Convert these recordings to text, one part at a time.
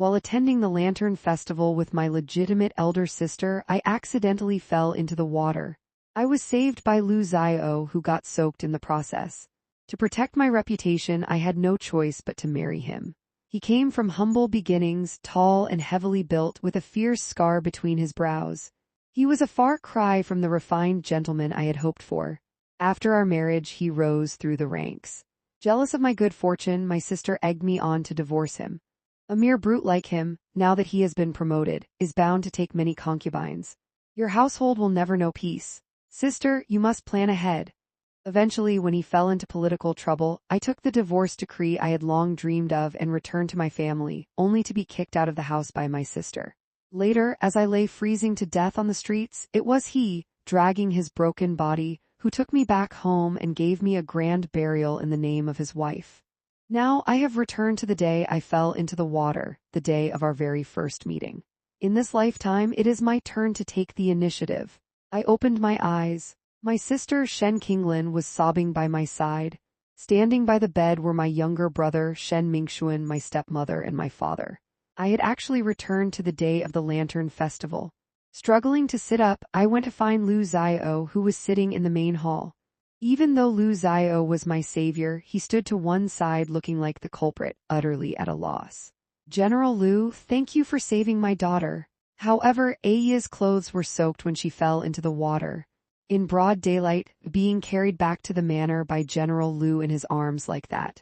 While attending the Lantern Festival with my legitimate elder sister, I accidentally fell into the water. I was saved by Lu Xiao, who got soaked in the process. To protect my reputation, I had no choice but to marry him. He came from humble beginnings, tall and heavily built, with a fierce scar between his brows. He was a far cry from the refined gentleman I had hoped for. After our marriage, he rose through the ranks. Jealous of my good fortune, my sister egged me on to divorce him. A mere brute like him, now that he has been promoted, is bound to take many concubines. Your household will never know peace. Sister, you must plan ahead. Eventually, when he fell into political trouble, I took the divorce decree I had long dreamed of and returned to my family, only to be kicked out of the house by my sister. Later, as I lay freezing to death on the streets, it was he, dragging his broken body, who took me back home and gave me a grand burial in the name of his wife. Now I have returned to the day I fell into the water, the day of our very first meeting. In this lifetime, it is my turn to take the initiative. I opened my eyes. My sister Shen Qinglin was sobbing by my side. Standing by the bed were my younger brother Shen Mingxuan, my stepmother, and my father. I had actually returned to the day of the Lantern Festival. Struggling to sit up, I went to find Lu Xiao, who was sitting in the main hall. Even though Lu Xiao was my savior, he stood to one side looking like the culprit, utterly at a loss. General Lu, thank you for saving my daughter. However, Aya's clothes were soaked when she fell into the water. In broad daylight, being carried back to the manor by General Lu in his arms like that.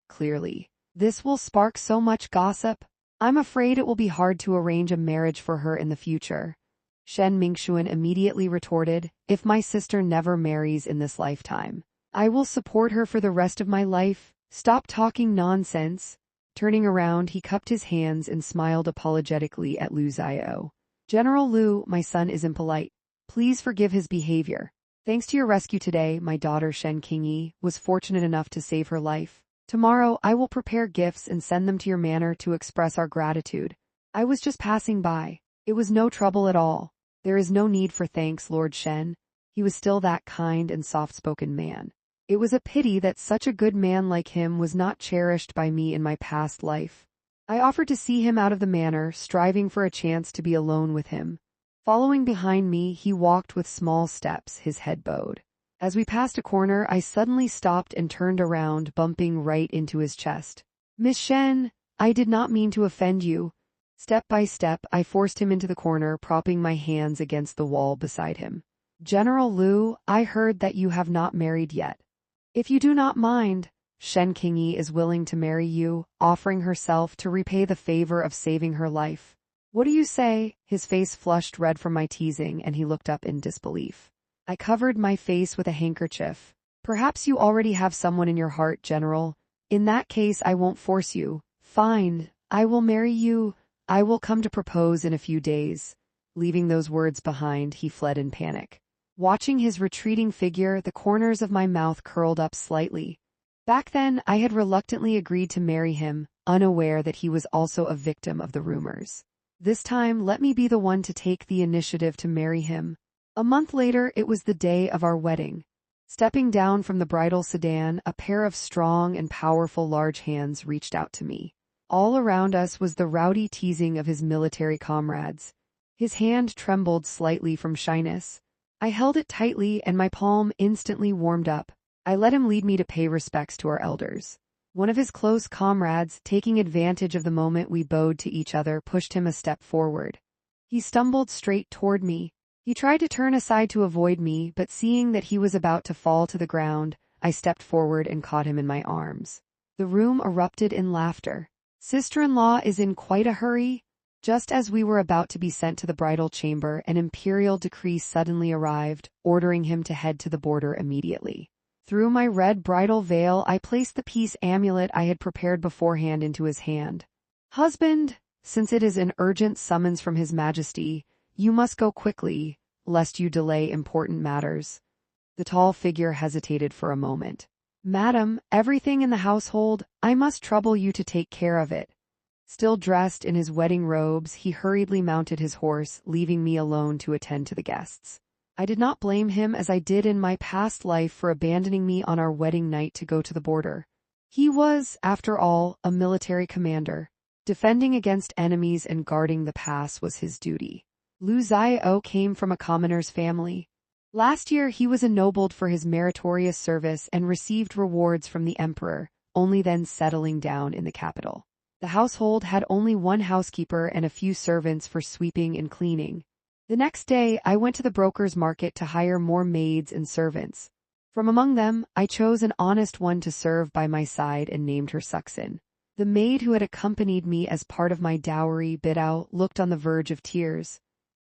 Clearly, this will spark so much gossip. I'm afraid it will be hard to arrange a marriage for her in the future. Shen Mingxuan immediately retorted, if my sister never marries in this lifetime, I will support her for the rest of my life. Stop talking nonsense. Turning around, he cupped his hands and smiled apologetically at Lu Xiao. General Lu, my son is impolite. Please forgive his behavior. Thanks to your rescue today, my daughter Shen Qingyi was fortunate enough to save her life. Tomorrow, I will prepare gifts and send them to your manor to express our gratitude. I was just passing by. It was no trouble at all. There is no need for thanks, Lord Shen. He was still that kind and soft-spoken man. It was a pity that such a good man like him was not cherished by me in my past life. I offered to see him out of the manor, striving for a chance to be alone with him. Following behind me, he walked with small steps, his head bowed. As we passed a corner, I suddenly stopped and turned around, bumping right into his chest. Miss Shen, I did not mean to offend you. Step by step, I forced him into the corner, propping my hands against the wall beside him. General Lu, I heard that you have not married yet. If you do not mind, Shen Qingyi is willing to marry you, offering herself to repay the favor of saving her life. What do you say? His face flushed red from my teasing, and he looked up in disbelief. I covered my face with a handkerchief. Perhaps you already have someone in your heart, General. In that case, I won't force you. Fine, I will marry you. I will come to propose in a few days. Leaving those words behind, he fled in panic. Watching his retreating figure, the corners of my mouth curled up slightly. Back then, I had reluctantly agreed to marry him, unaware that he was also a victim of the rumors. This time, let me be the one to take the initiative to marry him. A month later, it was the day of our wedding. Stepping down from the bridal sedan, a pair of strong and powerful large hands reached out to me. All around us was the rowdy teasing of his military comrades. His hand trembled slightly from shyness. I held it tightly, and my palm instantly warmed up. I let him lead me to pay respects to our elders. One of his close comrades, taking advantage of the moment we bowed to each other, pushed him a step forward. He stumbled straight toward me. He tried to turn aside to avoid me, but seeing that he was about to fall to the ground, I stepped forward and caught him in my arms. The room erupted in laughter. Sister-in-law is in quite a hurry. Just as we were about to be sent to the bridal chamber, an imperial decree suddenly arrived, ordering him to head to the border immediately. Through my red bridal veil, I placed the peace amulet I had prepared beforehand into his hand. Husband, since it is an urgent summons from His Majesty, you must go quickly, lest you delay important matters. The tall figure hesitated for a moment. Madam, everything in the household, I must trouble you to take care of it. Still dressed in his wedding robes, he hurriedly mounted his horse, leaving me alone to attend to the guests. I did not blame him, as I did in my past life, for abandoning me on our wedding night to go to the border. He was, after all, a military commander. Defending against enemies and guarding the pass was his duty. Lu Xiao came from a commoner's family. Last year he was ennobled for his meritorious service and received rewards from the emperor, only then settling down in the capital. The household had only one housekeeper and a few servants for sweeping and cleaning. The next day I went to the broker's market to hire more maids and servants. From among them, I chose an honest one to serve by my side and named her Suxin. The maid who had accompanied me as part of my dowry, Bidao, looked on the verge of tears.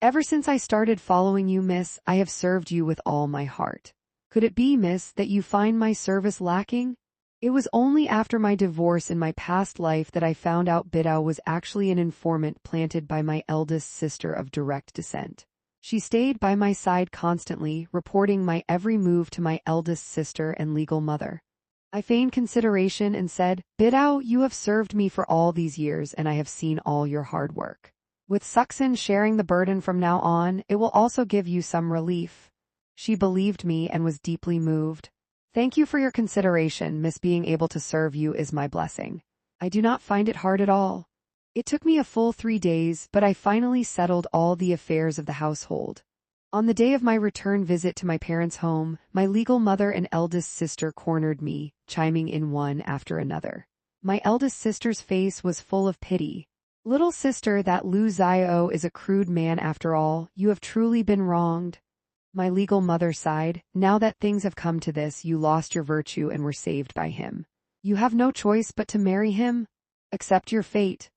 Ever since I started following you, miss, I have served you with all my heart. Could it be, miss, that you find my service lacking? It was only after my divorce in my past life that I found out Bidao was actually an informant planted by my eldest sister of direct descent. She stayed by my side constantly, reporting my every move to my eldest sister and legal mother. I feigned consideration and said, Bidao, you have served me for all these years and I have seen all your hard work. With Suxin sharing the burden from now on, it will also give you some relief. She believed me and was deeply moved. Thank you for your consideration, miss. Being able to serve you is my blessing. I do not find it hard at all. It took me a full 3 days, but I finally settled all the affairs of the household. On the day of my return visit to my parents' home, my legal mother and eldest sister cornered me, chiming in one after another. My eldest sister's face was full of pity. Little sister, that Lu Xiao is a crude man after all. You have truly been wronged. My legal mother sighed. Now that things have come to this, you lost your virtue and were saved by him. You have no choice but to marry him. Accept your fate.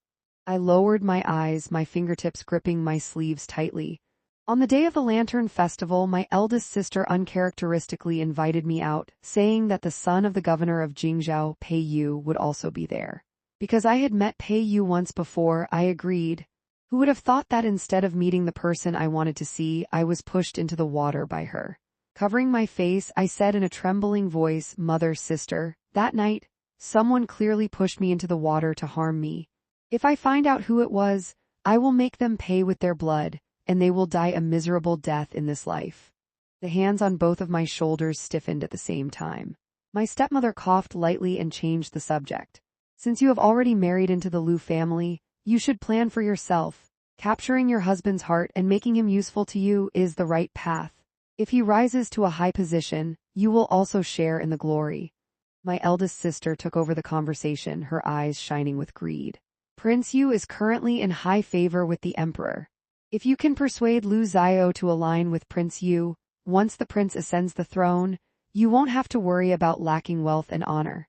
I lowered my eyes, my fingertips gripping my sleeves tightly. On the day of the Lantern Festival, my eldest sister uncharacteristically invited me out, saying that the son of the governor of Jingzhou, Pei Yu, would also be there. Because I had met Pei Yu once before, I agreed. Who would have thought that instead of meeting the person I wanted to see, I was pushed into the water by her? Covering my face, I said in a trembling voice, Mother, sister, that night, someone clearly pushed me into the water to harm me. If I find out who it was, I will make them pay with their blood, and they will die a miserable death in this life. The hands on both of my shoulders stiffened at the same time. My stepmother coughed lightly and changed the subject. Since you have already married into the Lu family, you should plan for yourself. Capturing your husband's heart and making him useful to you is the right path. If he rises to a high position, you will also share in the glory. My eldest sister took over the conversation, her eyes shining with greed. Prince Yu is currently in high favor with the emperor. If you can persuade Lu Xiao to align with Prince Yu, once the prince ascends the throne, you won't have to worry about lacking wealth and honor.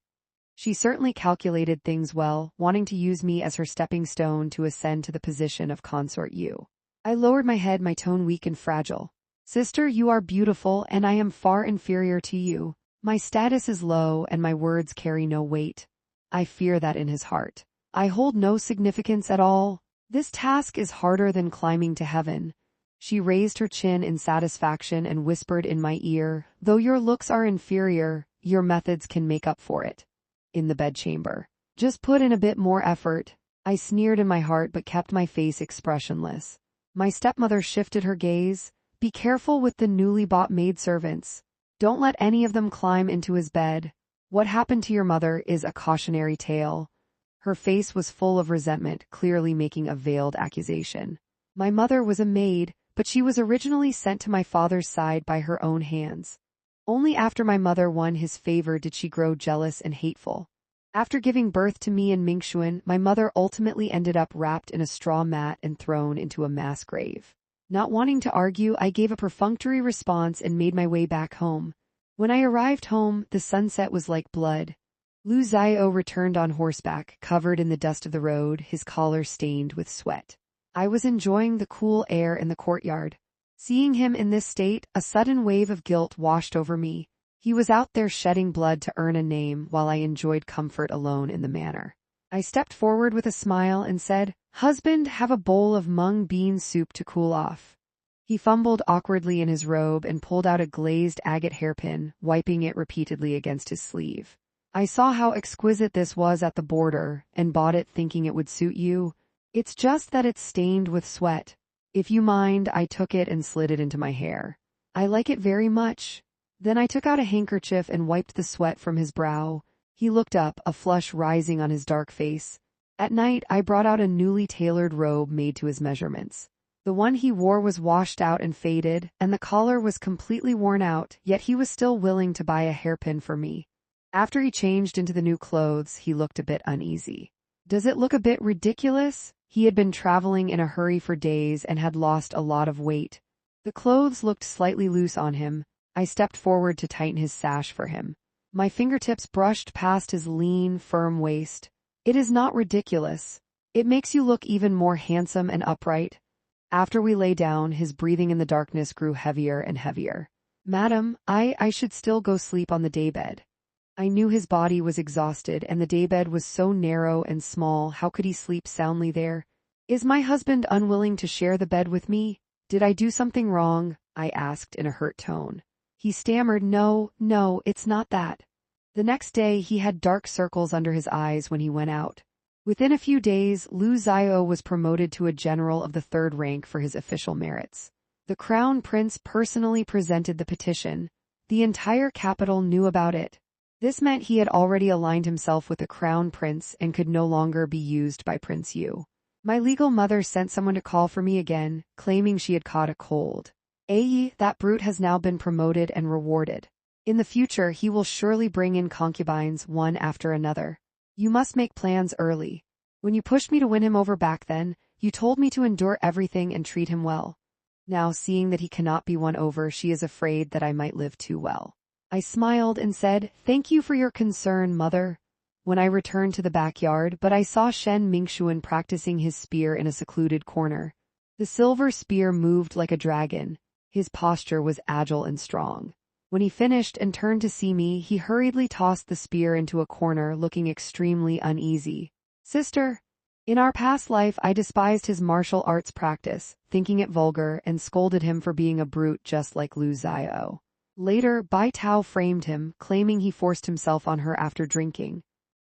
She certainly calculated things well, wanting to use me as her stepping stone to ascend to the position of consort Yu. I lowered my head, my tone weak and fragile. Sister, you are beautiful and I am far inferior to you. My status is low and my words carry no weight. I fear that in his heart. I hold no significance at all. This task is harder than climbing to heaven. She raised her chin in satisfaction and whispered in my ear, though your looks are inferior, your methods can make up for it. In the bedchamber. Just put in a bit more effort. I sneered in my heart but kept my face expressionless. My stepmother shifted her gaze. Be careful with the newly bought maidservants. Don't let any of them climb into his bed. What happened to your mother is a cautionary tale. Her face was full of resentment, clearly making a veiled accusation. My mother was a maid, but she was originally sent to my father's side by her own hands. Only after my mother won his favor did she grow jealous and hateful. After giving birth to me and Mingxuan, my mother ultimately ended up wrapped in a straw mat and thrown into a mass grave. Not wanting to argue, I gave a perfunctory response and made my way back home. When I arrived home, the sunset was like blood. Lu Xiao returned on horseback, covered in the dust of the road, his collar stained with sweat. I was enjoying the cool air in the courtyard. Seeing him in this state, a sudden wave of guilt washed over me. He was out there shedding blood to earn a name while I enjoyed comfort alone in the manor. I stepped forward with a smile and said, Husband, have a bowl of mung bean soup to cool off. He fumbled awkwardly in his robe and pulled out a glazed agate hairpin, wiping it repeatedly against his sleeve. I saw how exquisite this was at the border and bought it thinking it would suit you. It's just that it's stained with sweat. If you mind, I took it and slid it into my hair. I like it very much. Then I took out a handkerchief and wiped the sweat from his brow. He looked up, a flush rising on his dark face. At night, I brought out a newly tailored robe made to his measurements. The one he wore was washed out and faded, and the collar was completely worn out, yet he was still willing to buy a hairpin for me. After he changed into the new clothes, he looked a bit uneasy. Does it look a bit ridiculous? He had been traveling in a hurry for days and had lost a lot of weight. The clothes looked slightly loose on him. I stepped forward to tighten his sash for him. My fingertips brushed past his lean, firm waist. It is not ridiculous. It makes you look even more handsome and upright. After we lay down, his breathing in the darkness grew heavier and heavier. Madam, I should still go sleep on the daybed. I knew his body was exhausted and the daybed was so narrow and small, how could he sleep soundly there? Is my husband unwilling to share the bed with me? Did I do something wrong? I asked in a hurt tone. He stammered, no, it's not that. The next day he had dark circles under his eyes when he went out. Within a few days, Lu Xiao was promoted to a general of the 3rd rank for his official merits. The crown prince personally presented the petition. The entire capital knew about it. This meant he had already aligned himself with the crown prince and could no longer be used by Prince Yu. My legal mother sent someone to call for me again, claiming she had caught a cold. That brute has now been promoted and rewarded. In the future, he will surely bring in concubines one after another. You must make plans early. When you pushed me to win him over back then, you told me to endure everything and treat him well. Now, seeing that he cannot be won over, she is afraid that I might live too well. I smiled and said, thank you for your concern, mother. When I returned to the backyard, but I saw Shen Mingxuan practicing his spear in a secluded corner. The silver spear moved like a dragon. His posture was agile and strong. When he finished and turned to see me, he hurriedly tossed the spear into a corner, looking extremely uneasy. Sister, in our past life I despised his martial arts practice, thinking it vulgar, and scolded him for being a brute just like Lu Xiao. Later, Bai Tao framed him, claiming he forced himself on her after drinking.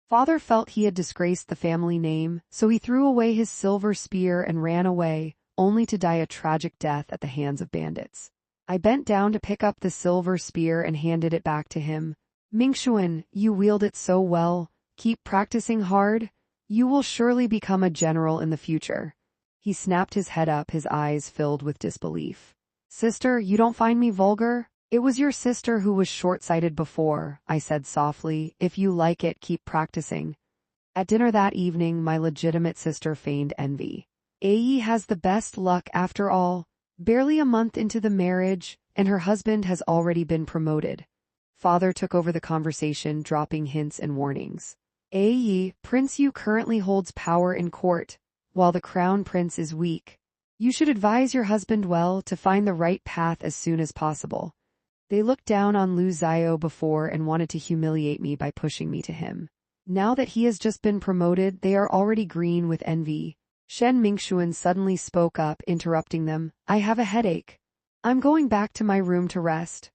Father felt he had disgraced the family name, so he threw away his silver spear and ran away, only to die a tragic death at the hands of bandits. I bent down to pick up the silver spear and handed it back to him. Mingxuan, you wield it so well. Keep practicing hard. You will surely become a general in the future. He snapped his head up, his eyes filled with disbelief. Sister, you don't find me vulgar? It was your sister who was short-sighted before, I said softly. If you like it, keep practicing. At dinner that evening, my legitimate sister feigned envy. Yi has the best luck after all. Barely a month into the marriage, and her husband has already been promoted. Father took over the conversation, dropping hints and warnings. Prince Yu currently holds power in court, while the crown prince is weak. You should advise your husband well to find the right path as soon as possible. They looked down on Lu Xiao before and wanted to humiliate me by pushing me to him. Now that he has just been promoted, they are already green with envy. Shen Mingxuan suddenly spoke up, interrupting them. I have a headache. I'm going back to my room to rest.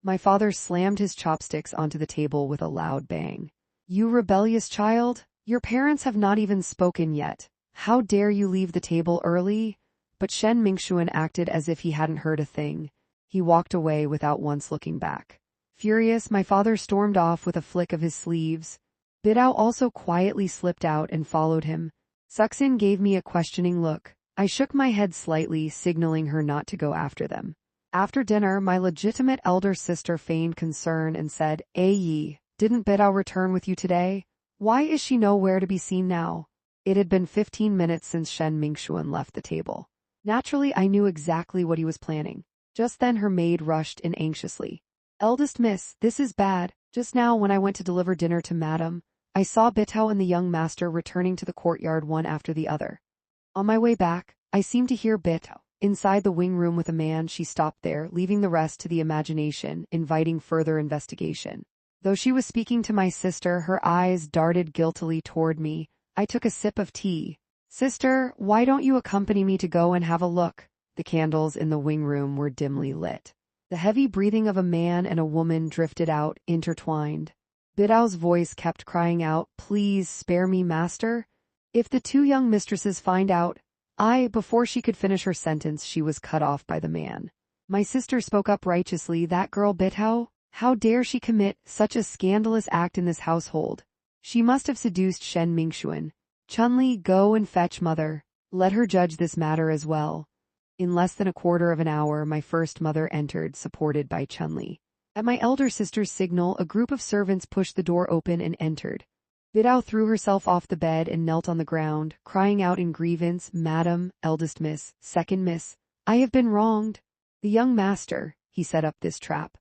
My father slammed his chopsticks onto the table with a loud bang. You rebellious child! Your parents have not even spoken yet. How dare you leave the table early? But Shen Mingxuan acted as if he hadn't heard a thing. He walked away without once looking back. Furious, my father stormed off with a flick of his sleeves. Bidao also quietly slipped out and followed him. Suxin gave me a questioning look. I shook my head slightly, signaling her not to go after them. After dinner, my legitimate elder sister feigned concern and said, Yi, didn't Bidao return with you today? Why is she nowhere to be seen now? It had been 15 minutes since Shen Mingxuan left the table. Naturally, I knew exactly what he was planning. Just then her maid rushed in anxiously. Eldest miss, this is bad. Just now when I went to deliver dinner to madam, I saw Bitao and the young master returning to the courtyard one after the other. On my way back, I seemed to hear Bitao. Inside the wing room with a man, she stopped there, leaving the rest to the imagination, inviting further investigation. Though she was speaking to my sister, her eyes darted guiltily toward me. I took a sip of tea. Sister, why don't you accompany me to go and have a look? The candles in the wing room were dimly lit. The heavy breathing of a man and a woman drifted out, intertwined. Bidao's voice kept crying out, Please spare me, master. If the two young mistresses find out, before she could finish her sentence, she was cut off by the man. My sister spoke up righteously, That girl Bitao? How dare she commit such a scandalous act in this household? She must have seduced Shen Mingxuan. Chun-Li, go and fetch mother. Let her judge this matter as well. In less than a quarter of an hour, my first mother entered, supported by Chun-Li. At my elder sister's signal, a group of servants pushed the door open and entered. Bidao threw herself off the bed and knelt on the ground, crying out in grievance, "Madam, eldest miss, second miss, I have been wronged. The young master, he set up this trap."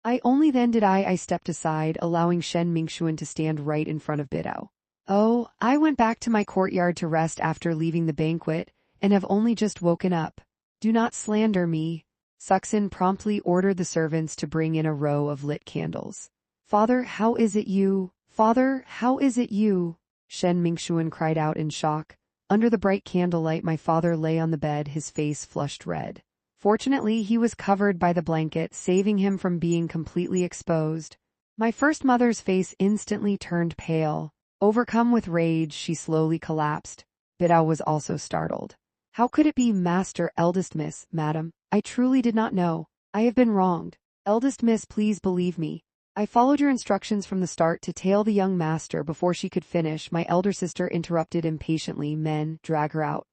Only then did I stepped aside, allowing Shen Mingxuan to stand right in front of Bidao. "Oh, I went back to my courtyard to rest after leaving the banquet, and have only just woken up. Do not slander me." Suxin promptly ordered the servants to bring in a row of lit candles. "Father, how is it you? Father, how is it you?" Shen Mingxuan cried out in shock. Under the bright candlelight, my father lay on the bed, his face flushed red. Fortunately, he was covered by the blanket, saving him from being completely exposed. My first mother's face instantly turned pale. Overcome with rage, she slowly collapsed. Bidao was also startled. "How could it be, Master, eldest miss, madam? I truly did not know. I have been wronged. Eldest miss, please believe me. I followed your instructions from the start to tail the young master." Before she could finish, my elder sister interrupted impatiently. "Men, drag her out."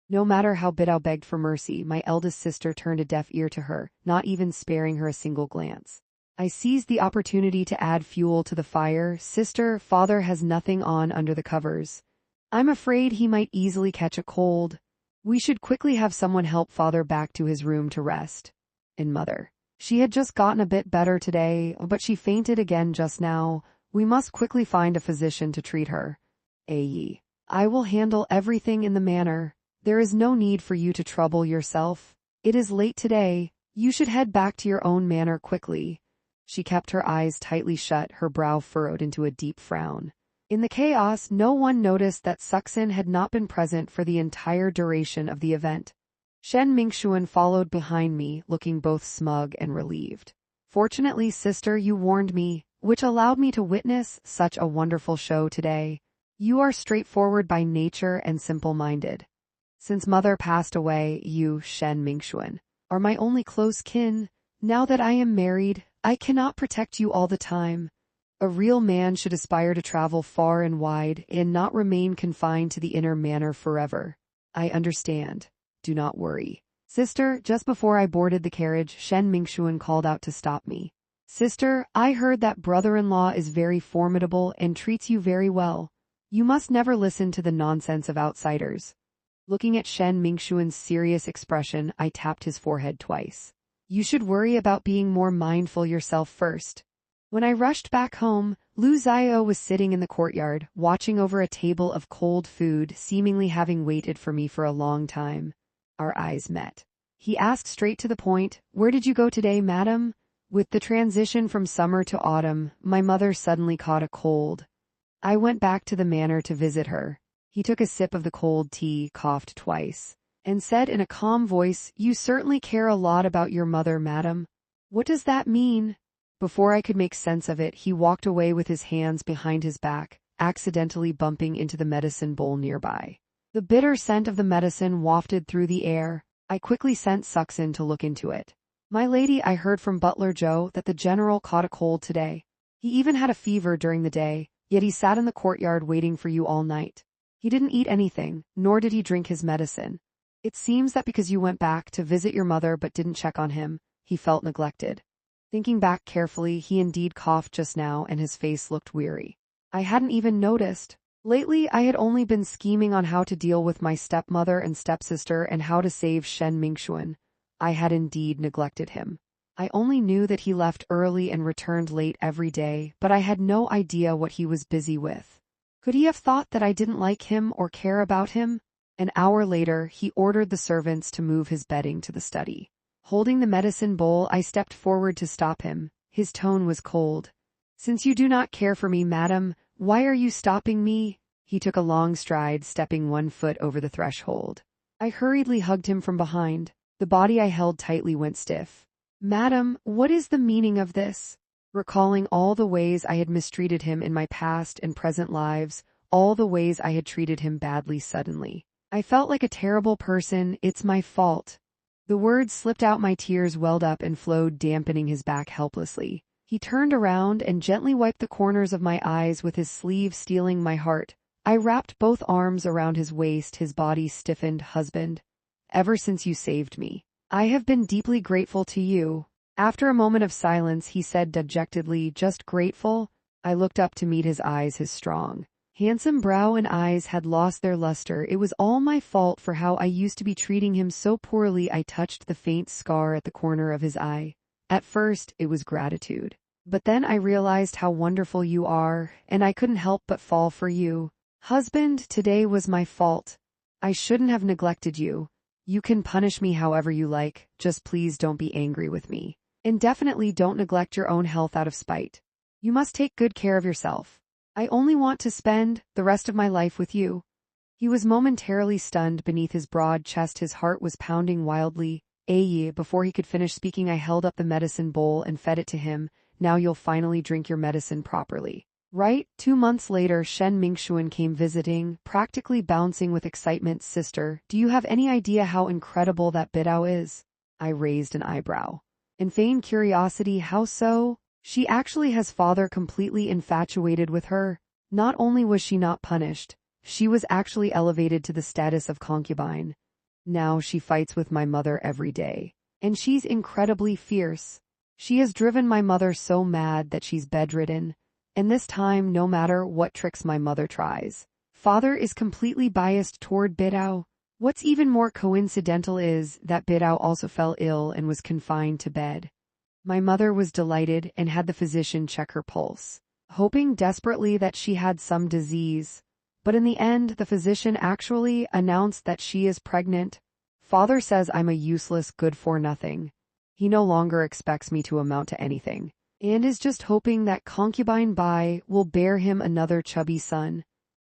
No matter how Bidao begged for mercy, my eldest sister turned a deaf ear to her, not even sparing her a single glance. I seized the opportunity to add fuel to the fire. "Sister, father has nothing on under the covers. I'm afraid he might easily catch a cold. We should quickly have someone help father back to his room to rest." And mother, "She had just gotten a bit better today, but she fainted again just now. We must quickly find a physician to treat her." "Yi, I will handle everything in the manor. There is no need for you to trouble yourself. It is late today. You should head back to your own manor quickly." She kept her eyes tightly shut, her brow furrowed into a deep frown. In the chaos, no one noticed that Suxin had not been present for the entire duration of the event. Shen Mingxuan followed behind me, looking both smug and relieved. "Fortunately, sister, you warned me, which allowed me to witness such a wonderful show today. You are straightforward by nature and simple-minded. Since mother passed away, you, Shen Mingxuan, are my only close kin. Now that I am married, I cannot protect you all the time. A real man should aspire to travel far and wide and not remain confined to the inner manor forever. I understand. Do not worry." "Sister," just before I boarded the carriage, Shen Mingxuan called out to stop me. "Sister, I heard that brother-in-law is very formidable and treats you very well. You must never listen to the nonsense of outsiders." Looking at Shen Mingxuan's serious expression, I tapped his forehead twice. "You should worry about being more mindful yourself first." When I rushed back home, Lu Xiao was sitting in the courtyard, watching over a table of cold food, seemingly having waited for me for a long time. Our eyes met. He asked straight to the point, "Where did you go today, madam?" With the transition from summer to autumn, my mother suddenly caught a cold. I went back to the manor to visit her. He took a sip of the cold tea, coughed twice, and said in a calm voice, "You certainly care a lot about your mother, madam. What does that mean?" Before I could make sense of it, he walked away with his hands behind his back, accidentally bumping into the medicine bowl nearby. The bitter scent of the medicine wafted through the air. I quickly sent Suxin to look into it. "My lady, I heard from Butler Joe that the general caught a cold today. He even had a fever during the day, yet he sat in the courtyard waiting for you all night. He didn't eat anything, nor did he drink his medicine. It seems that because you went back to visit your mother but didn't check on him, he felt neglected." Thinking back carefully, he indeed coughed just now and his face looked weary. I hadn't even noticed. Lately, I had only been scheming on how to deal with my stepmother and stepsister and how to save Shen Mingxuan. I had indeed neglected him. I only knew that he left early and returned late every day, but I had no idea what he was busy with. Could he have thought that I didn't like him or care about him? An hour later, he ordered the servants to move his bedding to the study. Holding the medicine bowl, I stepped forward to stop him. His tone was cold. "Since you do not care for me, madam, why are you stopping me?" He took a long stride, stepping 1 foot over the threshold. I hurriedly hugged him from behind. The body I held tightly went stiff. "Madam, what is the meaning of this?" Recalling all the ways I had mistreated him in my past and present lives, all the ways I had treated him badly suddenly, I felt like a terrible person. "It's my fault." The words slipped out, my tears welled up and flowed, dampening his back helplessly. He turned around and gently wiped the corners of my eyes with his sleeve, stealing my heart. I wrapped both arms around his waist, his body stiffened. Husband, ever since you saved me, I have been deeply grateful to you. After a moment of silence, he said dejectedly, just grateful? I looked up to meet his eyes. His strong, handsome brow and eyes had lost their luster. It was all my fault for how I used to be treating him so poorly. I touched the faint scar at the corner of his eye. At first, it was gratitude. But then I realized how wonderful you are, and I couldn't help but fall for you. Husband, today was my fault. I shouldn't have neglected you. You can punish me however you like, just please don't be angry with me. And definitely don't neglect your own health out of spite. You must take good care of yourself. I only want to spend the rest of my life with you. He was momentarily stunned beneath his broad chest. His heart was pounding wildly. Before he could finish speaking, I held up the medicine bowl and fed it to him. Now you'll finally drink your medicine properly. Right? 2 months later, Shen Mingxuan came visiting, practically bouncing with excitement. Sister, do you have any idea how incredible that Bidao is? I raised an eyebrow. In feigned curiosity, how so? She actually has father completely infatuated with her. Not only was she not punished, she was actually elevated to the status of concubine. Now she fights with my mother every day. And she's incredibly fierce. She has driven my mother so mad that she's bedridden. And this time, no matter what tricks my mother tries, father is completely biased toward Bidao. What's even more coincidental is that Bidao also fell ill and was confined to bed. My mother was delighted and had the physician check her pulse, hoping desperately that she had some disease. But in the end, the physician actually announced that she is pregnant. Father says I'm a useless good-for-nothing. He no longer expects me to amount to anything, and is just hoping that concubine Bai will bear him another chubby son.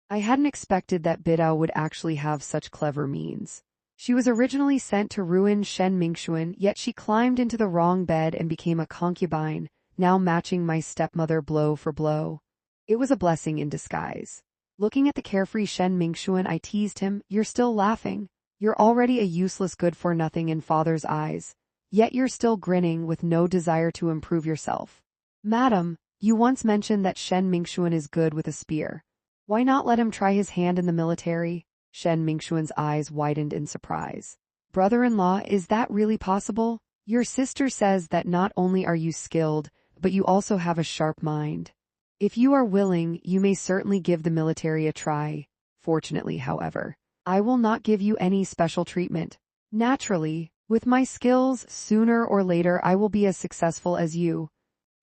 I hadn't expected that Bidao would actually have such clever means. She was originally sent to ruin Shen Mingxuan, yet she climbed into the wrong bed and became a concubine, now matching my stepmother blow for blow. It was a blessing in disguise. Looking at the carefree Shen Mingxuan, I teased him, you're still laughing. You're already a useless good-for-nothing in father's eyes. Yet you're still grinning with no desire to improve yourself. Madam, you once mentioned that Shen Mingxuan is good with a spear. Why not let him try his hand in the military? Shen Mingxuan's eyes widened in surprise. Brother-in-law, is that really possible? Your sister says that not only are you skilled, but you also have a sharp mind. If you are willing, you may certainly give the military a try. Fortunately, however, I will not give you any special treatment. Naturally, with my skills, sooner or later I will be as successful as you.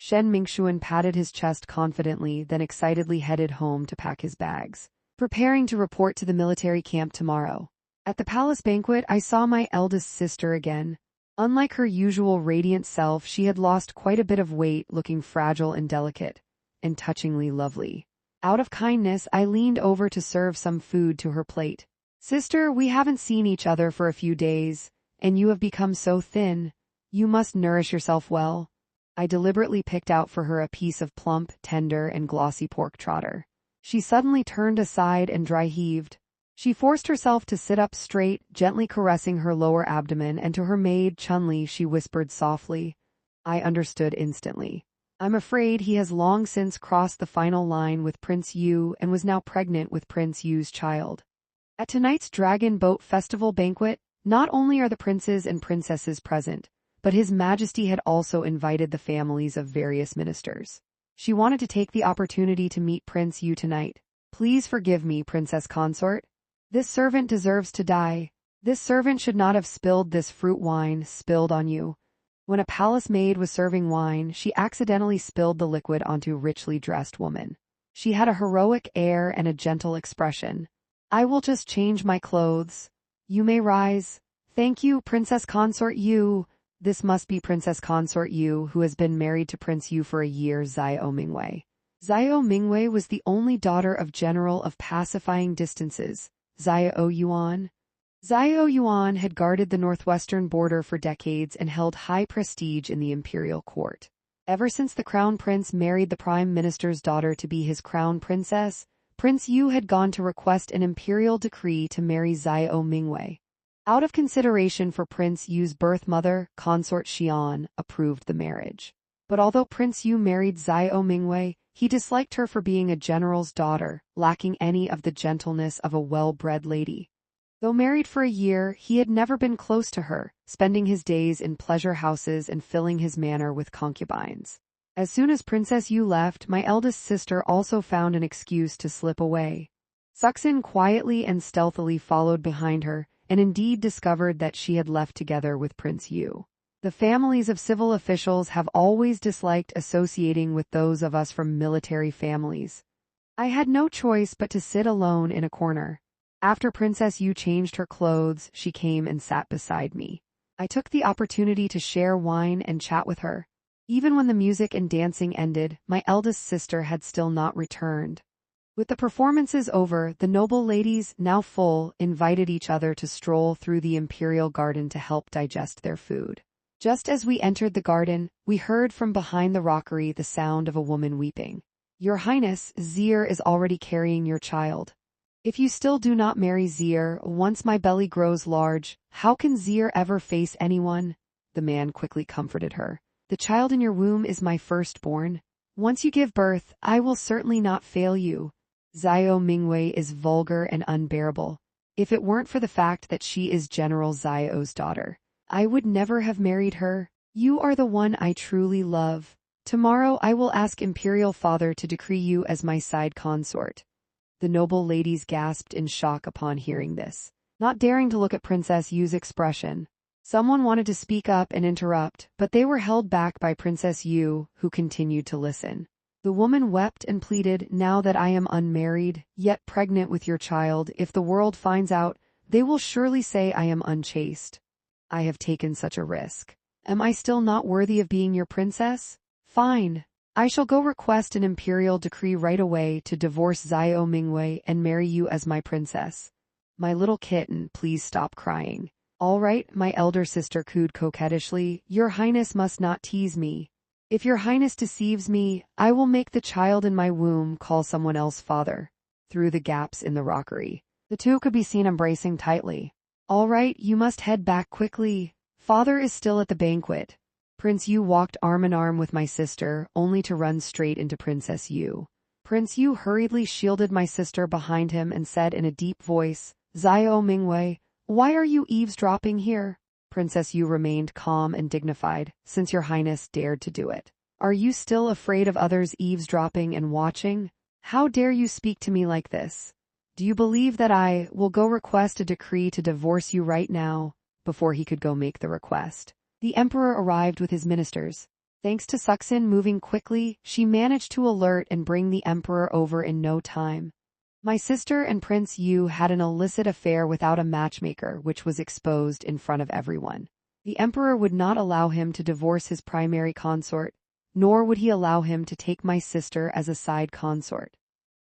Shen Mingxuan patted his chest confidently, then excitedly headed home to pack his bags, preparing to report to the military camp tomorrow. At the palace banquet, I saw my eldest sister again. Unlike her usual radiant self, she had lost quite a bit of weight, looking fragile and delicate, and touchingly lovely. Out of kindness, I leaned over to serve some food to her plate. Sister, we haven't seen each other for a few days, and you have become so thin. You must nourish yourself well. I deliberately picked out for her a piece of plump, tender, and glossy pork trotter. She suddenly turned aside and dry-heaved. She forced herself to sit up straight, gently caressing her lower abdomen, and to her maid, Chunli, she whispered softly. I understood instantly. I'm afraid he has long since crossed the final line with Prince Yu and was now pregnant with Prince Yu's child. At tonight's Dragon Boat Festival banquet, not only are the princes and princesses present, but His Majesty had also invited the families of various ministers. She wanted to take the opportunity to meet Prince Yu tonight. Please forgive me, Princess Consort. This servant deserves to die. This servant should not have spilled this fruit wine spilled on you. When a palace maid was serving wine, she accidentally spilled the liquid onto a richly dressed woman. She had a heroic air and a gentle expression. I will just change my clothes. You may rise. Thank you, Princess Consort Yu. This must be Princess Consort Yu, who has been married to Prince Yu for a year, Xiao Mingwei. Xiao Mingwei was the only daughter of General of Pacifying Distances, Xiao Yuan. Xiao Yuan had guarded the northwestern border for decades and held high prestige in the imperial court. Ever since the crown prince married the prime minister's daughter to be his crown princess, Prince Yu had gone to request an imperial decree to marry Xiao Mingwei. Out of consideration for Prince Yu's birth mother, Consort Xian approved the marriage. But although Prince Yu married Xiao Mingwei, He disliked her for being a general's daughter, lacking any of the gentleness of a well-bred lady. Though married for a year, he had never been close to her, spending his days in pleasure houses and filling his manor with concubines. As soon as Princess Yu left, my eldest sister also found an excuse to slip away. Suxin quietly and stealthily followed behind her, and indeed discovered that she had left together with Prince Yu. The families of civil officials have always disliked associating with those of us from military families. I had no choice but to sit alone in a corner. After Princess Yu changed her clothes, she came and sat beside me. I took the opportunity to share wine and chat with her. Even when the music and dancing ended, my eldest sister had still not returned. With the performances over, the noble ladies, now full, invited each other to stroll through the imperial garden to help digest their food. Just as we entered the garden, we heard from behind the rockery the sound of a woman weeping. "Your Highness, Zir is already carrying your child. If you still do not marry Zir, once my belly grows large, how can Zir ever face anyone?" The man quickly comforted her. "The child in your womb is my firstborn. Once you give birth, I will certainly not fail you." Xiao Mingwei is vulgar and unbearable. If it weren't for the fact that she is General Xiao's daughter, I would never have married her. You are the one I truly love. Tomorrow I will ask Imperial Father to decree you as my side consort. The noble ladies gasped in shock upon hearing this, not daring to look at Princess Yu's expression. Someone wanted to speak up and interrupt, but they were held back by Princess Yu, who continued to listen. The woman wept and pleaded, "Now that I am unmarried, yet pregnant with your child, if the world finds out, they will surely say I am unchaste. I have taken such a risk. Am I still not worthy of being your princess? Fine. I shall go request an imperial decree right away to divorce Xiao Mingwei and marry you as my princess. My little kitten, please stop crying." "All right," my elder sister cooed coquettishly, "Your Highness must not tease me. If your Highness deceives me, I will make the child in my womb call someone else father." Through the gaps in the rockery, the two could be seen embracing tightly. "All right, you must head back quickly. Father is still at the banquet." Prince Yu walked arm in arm with my sister, only to run straight into Princess Yu. Prince Yu hurriedly shielded my sister behind him and said in a deep voice, "Xiao Mingwei, why are you eavesdropping here?" Princess Yu remained calm and dignified, "Since your Highness dared to do it. Are you still afraid of others eavesdropping and watching? How dare you speak to me like this? Do you believe that I will go request a decree to divorce you right now?" Before he could go make the request, the emperor arrived with his ministers. Thanks to Suxin moving quickly, she managed to alert and bring the emperor over in no time. My sister and Prince Yu had an illicit affair without a matchmaker, which was exposed in front of everyone. The emperor would not allow him to divorce his primary consort, nor would he allow him to take my sister as a side consort.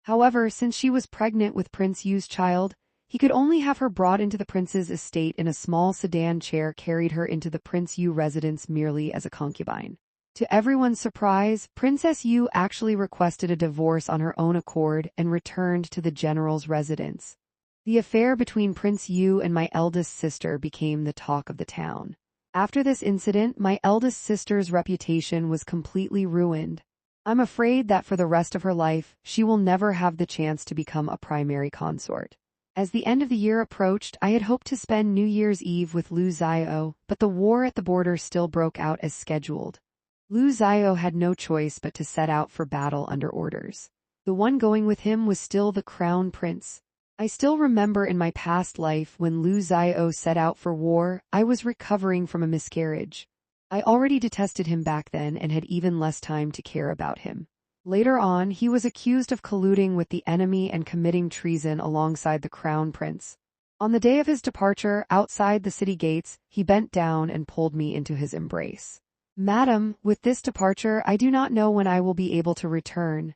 However, since she was pregnant with Prince Yu's child, he could only have her brought into the prince's estate in a small sedan chair carried her into the Prince Yu residence merely as a concubine. To everyone's surprise, Princess Yu actually requested a divorce on her own accord and returned to the general's residence. The affair between Prince Yu and my eldest sister became the talk of the town. After this incident, my eldest sister's reputation was completely ruined. I'm afraid that for the rest of her life, she will never have the chance to become a primary consort. As the end of the year approached, I had hoped to spend New Year's Eve with Lu Xiao, but the war at the border still broke out as scheduled. Lu Xiao had no choice but to set out for battle under orders. The one going with him was still the crown prince. I still remember in my past life when Lu Xiao set out for war, I was recovering from a miscarriage. I already detested him back then and had even less time to care about him. Later on, he was accused of colluding with the enemy and committing treason alongside the crown prince. On the day of his departure, outside the city gates, he bent down and pulled me into his embrace. "Madam, with this departure, I do not know when I will be able to return."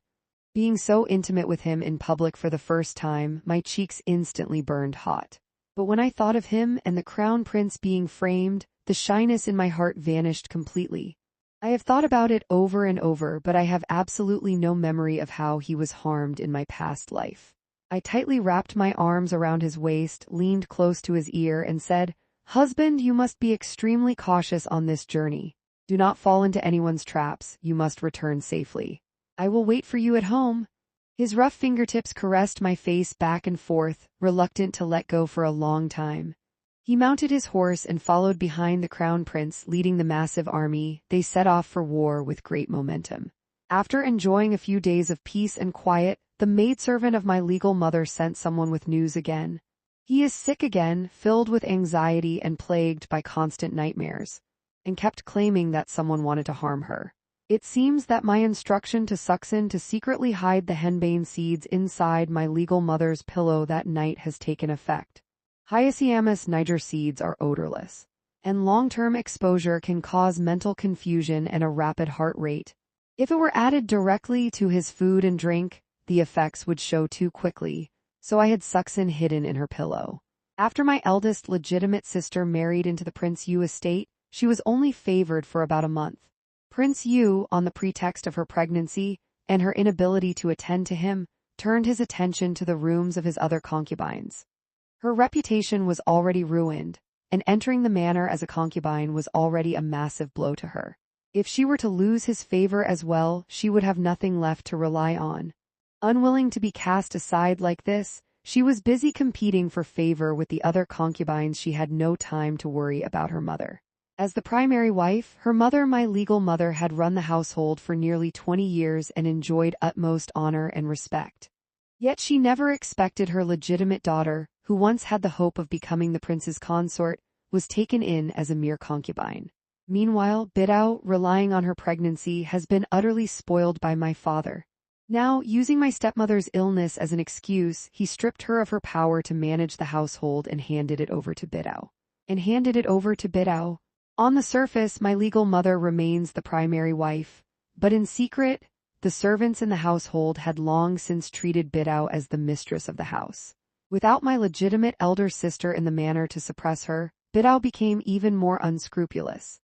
Being so intimate with him in public for the first time, my cheeks instantly burned hot. But when I thought of him and the crown prince being framed, the shyness in my heart vanished completely. I have thought about it over and over, but I have absolutely no memory of how he was harmed in my past life. I tightly wrapped my arms around his waist, leaned close to his ear, and said, "Husband, you must be extremely cautious on this journey. Do not fall into anyone's traps, you must return safely." I will wait for you at home. His rough fingertips caressed my face back and forth, reluctant to let go for a long time. He mounted his horse and followed behind the crown prince leading the massive army. They set off for war with great momentum. After enjoying a few days of peace and quiet, the maidservant of my legal mother sent someone with news again. He is sick again, filled with anxiety and plagued by constant nightmares, and kept claiming that someone wanted to harm her. It seems that my instruction to Suxin to secretly hide the henbane seeds inside my legal mother's pillow that night has taken effect. Hyoscyamus niger seeds are odorless, and long-term exposure can cause mental confusion and a rapid heart rate. If it were added directly to his food and drink, the effects would show too quickly, so I had Suxin hidden in her pillow. After my eldest legitimate sister married into the Prince Yu estate, she was only favored for about a month. Prince Yu, on the pretext of her pregnancy and her inability to attend to him, turned his attention to the rooms of his other concubines. Her reputation was already ruined, and entering the manor as a concubine was already a massive blow to her. If she were to lose his favor as well, she would have nothing left to rely on. Unwilling to be cast aside like this, she was busy competing for favor with the other concubines. She had no time to worry about her mother. As the primary wife, her mother, my legal mother, had run the household for nearly 20 years and enjoyed utmost honor and respect. Yet she never expected her legitimate daughter, who once had the hope of becoming the prince's consort, was taken in as a mere concubine. Meanwhile, Bidao, relying on her pregnancy, has been utterly spoiled by my father. Now, using my stepmother's illness as an excuse, he stripped her of her power to manage the household and handed it over to Bidao. On the surface, my legal mother remains the primary wife, but in secret, the servants in the household had long since treated Bidao as the mistress of the house. Without my legitimate elder sister in the manor to suppress her, Bidao became even more unscrupulous.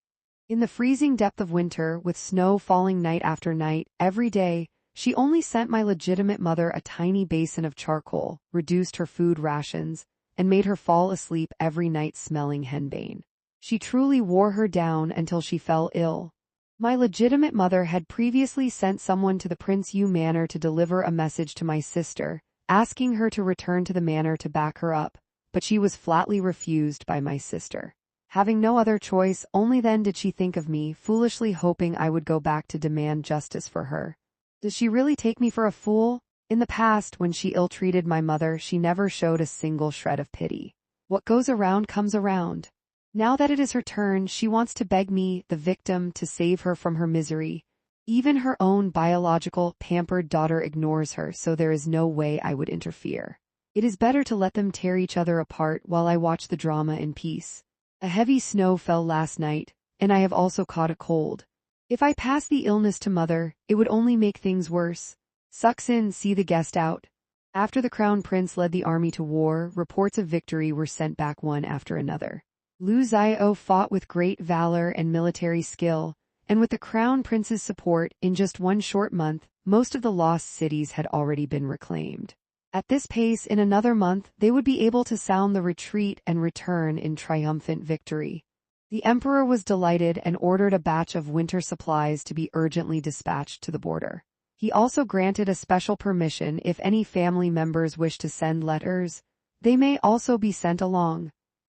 In the freezing depth of winter, with snow falling night after night, every day, she only sent my legitimate mother a tiny basin of charcoal, reduced her food rations, and made her fall asleep every night smelling henbane. She truly wore her down until she fell ill. My legitimate mother had previously sent someone to the Prince Yu manor to deliver a message to my sister, asking her to return to the manor to back her up, but she was flatly refused by my sister. Having no other choice, only then did she think of me, foolishly hoping I would go back to demand justice for her. Does she really take me for a fool? In the past, when she ill-treated my mother, she never showed a single shred of pity. What goes around comes around. Now that it is her turn, she wants to beg me, the victim, to save her from her misery. Even her own biological, pampered daughter ignores her, so there is no way I would interfere. It is better to let them tear each other apart while I watch the drama in peace. A heavy snow fell last night, and I have also caught a cold. If I pass the illness to mother, it would only make things worse. Suxin, see the guest out. After the crown prince led the army to war, reports of victory were sent back one after another. Lu Xiao fought with great valor and military skill, and with the crown prince's support, in just one short month, most of the lost cities had already been reclaimed. At this pace, in another month, they would be able to sound the retreat and return in triumphant victory. The emperor was delighted and ordered a batch of winter supplies to be urgently dispatched to the border. He also granted a special permission if any family members wish to send letters, they may also be sent along.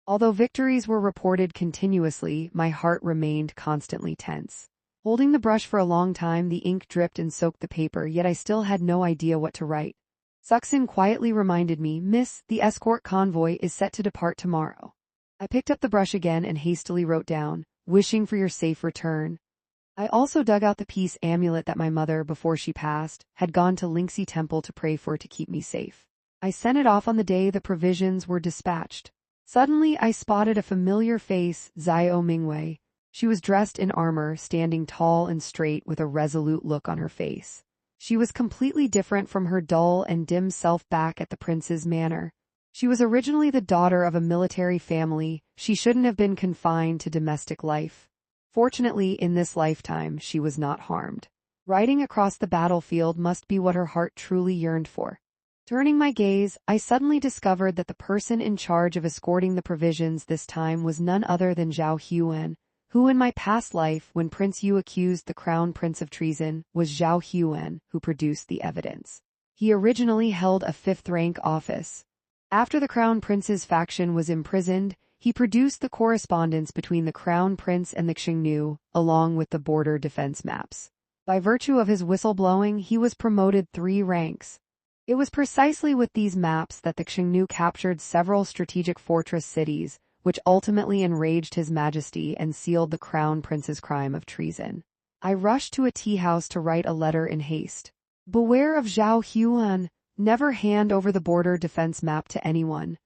Although victories were reported continuously, my heart remained constantly tense. Holding the brush for a long time, the ink dripped and soaked the paper, yet I still had no idea what to write. Suxin quietly reminded me, "Miss, the escort convoy is set to depart tomorrow." I picked up the brush again and hastily wrote down, "Wishing for your safe return." I also dug out the peace amulet that my mother, before she passed, had gone to Lingxi Temple to pray for to keep me safe. I sent it off on the day the provisions were dispatched. Suddenly I spotted a familiar face, Xiao Mingwei. She was dressed in armor, standing tall and straight with a resolute look on her face. She was completely different from her dull and dim self back at the prince's manor. She was originally the daughter of a military family. She shouldn't have been confined to domestic life. Fortunately, in this lifetime, she was not harmed. Riding across the battlefield must be what her heart truly yearned for. Turning my gaze, I suddenly discovered that the person in charge of escorting the provisions this time was none other than Zhao Huan, who in my past life, when Prince Yu accused the Crown Prince of treason, was Zhao Huan, who produced the evidence. He originally held a fifth-rank office. After the Crown Prince's faction was imprisoned, he produced the correspondence between the Crown Prince and the Xingnu, along with the border defense maps. By virtue of his whistleblowing, he was promoted 3 ranks. It was precisely with these maps that the Xingnu captured several strategic fortress cities, which ultimately enraged His Majesty and sealed the Crown Prince's crime of treason. I rushed to a tea house to write a letter in haste. Beware of Zhao Huan. Never hand over the border defense map to anyone.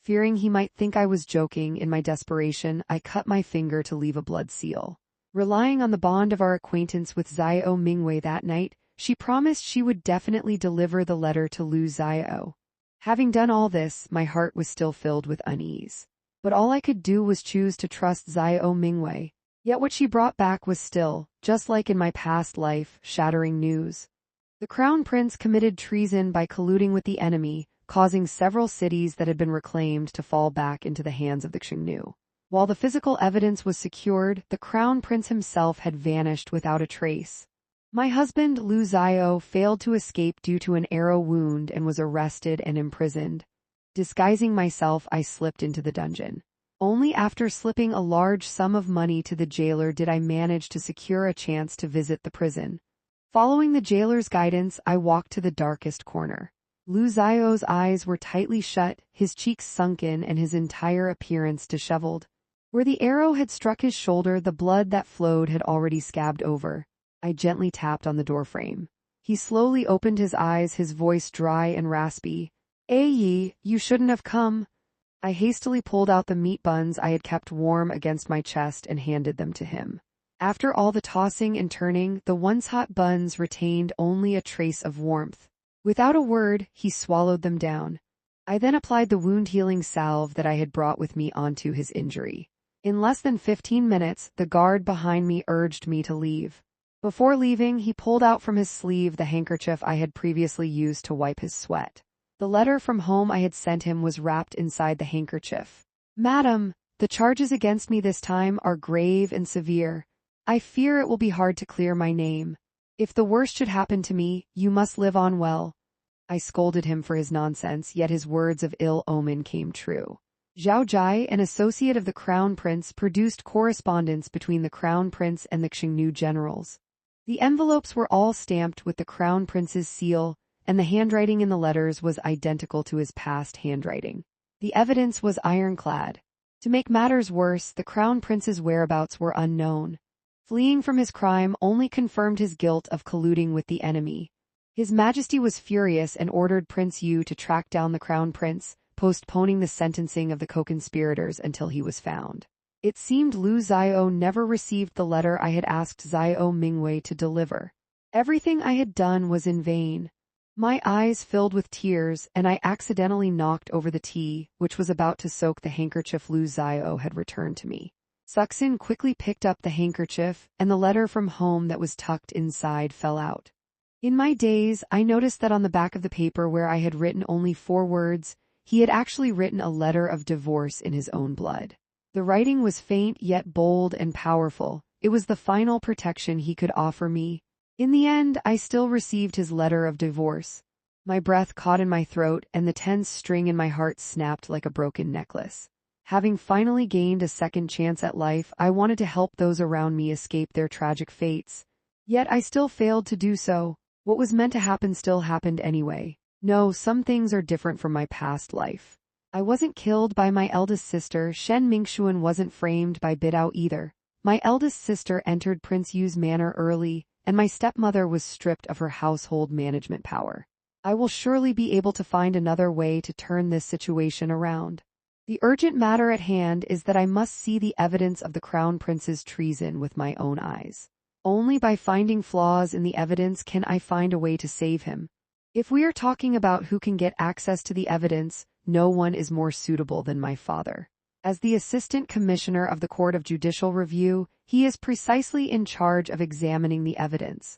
Fearing he might think I was joking, in my desperation, I cut my finger to leave a blood seal. Relying on the bond of our acquaintance with Xiao Mingwei that night, she promised she would definitely deliver the letter to Lu Xiao. Having done all this, my heart was still filled with unease. But all I could do was choose to trust Xiao Mingwei. Yet what she brought back was still, just like in my past life, shattering news. The Crown Prince committed treason by colluding with the enemy, causing several cities that had been reclaimed to fall back into the hands of the Xingnu. While the physical evidence was secured, the Crown Prince himself had vanished without a trace. My husband, Lu Xiao, failed to escape due to an arrow wound and was arrested and imprisoned. Disguising myself, I slipped into the dungeon. Only after slipping a large sum of money to the jailer did I manage to secure a chance to visit the prison. Following the jailer's guidance, I walked to the darkest corner. Lu Xiao's eyes were tightly shut, his cheeks sunken, and his entire appearance disheveled. Where the arrow had struck his shoulder, the blood that flowed had already scabbed over. I gently tapped on the doorframe. He slowly opened his eyes, his voice dry and raspy. Yi, you shouldn't have come. I hastily pulled out the meat buns I had kept warm against my chest and handed them to him. After all the tossing and turning, the once hot buns retained only a trace of warmth. Without a word, he swallowed them down. I then applied the wound-healing salve that I had brought with me onto his injury. In less than 15 minutes, the guard behind me urged me to leave. Before leaving, he pulled out from his sleeve the handkerchief I had previously used to wipe his sweat. The letter from home I had sent him was wrapped inside the handkerchief. Madam, the charges against me this time are grave and severe. I fear it will be hard to clear my name. If the worst should happen to me, you must live on well. I scolded him for his nonsense, yet his words of ill omen came true. Zhao Jai, an associate of the Crown Prince, produced correspondence between the Crown Prince and the Xingnu generals. The envelopes were all stamped with the Crown Prince's seal, and the handwriting in the letters was identical to his past handwriting. The evidence was ironclad. To make matters worse, the Crown Prince's whereabouts were unknown. Fleeing from his crime only confirmed his guilt of colluding with the enemy. His Majesty was furious and ordered Prince Yu to track down the Crown Prince, postponing the sentencing of the co-conspirators until he was found. It seemed Lu Xiao never received the letter I had asked Xiao Mingwei to deliver. Everything I had done was in vain. My eyes filled with tears, and I accidentally knocked over the tea, which was about to soak the handkerchief Lu Xiao had returned to me. Suxin quickly picked up the handkerchief, and the letter from home that was tucked inside fell out. In my daze, I noticed that on the back of the paper where I had written only 4 words, he had actually written a letter of divorce in his own blood. The writing was faint yet bold and powerful. It was the final protection he could offer me. In the end, I still received his letter of divorce. My breath caught in my throat, and the tense string in my heart snapped like a broken necklace. Having finally gained a second chance at life, I wanted to help those around me escape their tragic fates. Yet I still failed to do so. What was meant to happen still happened anyway. No, some things are different from my past life. I wasn't killed by my eldest sister. Shen Mingxuan wasn't framed by Bidao either. My eldest sister entered Prince Yu's manor early, and my stepmother was stripped of her household management power. I will surely be able to find another way to turn this situation around. The urgent matter at hand is that I must see the evidence of the Crown Prince's treason with my own eyes. Only by finding flaws in the evidence can I find a way to save him. If we are talking about who can get access to the evidence, no one is more suitable than my father. As the Assistant Commissioner of the Court of Judicial Review, he is precisely in charge of examining the evidence.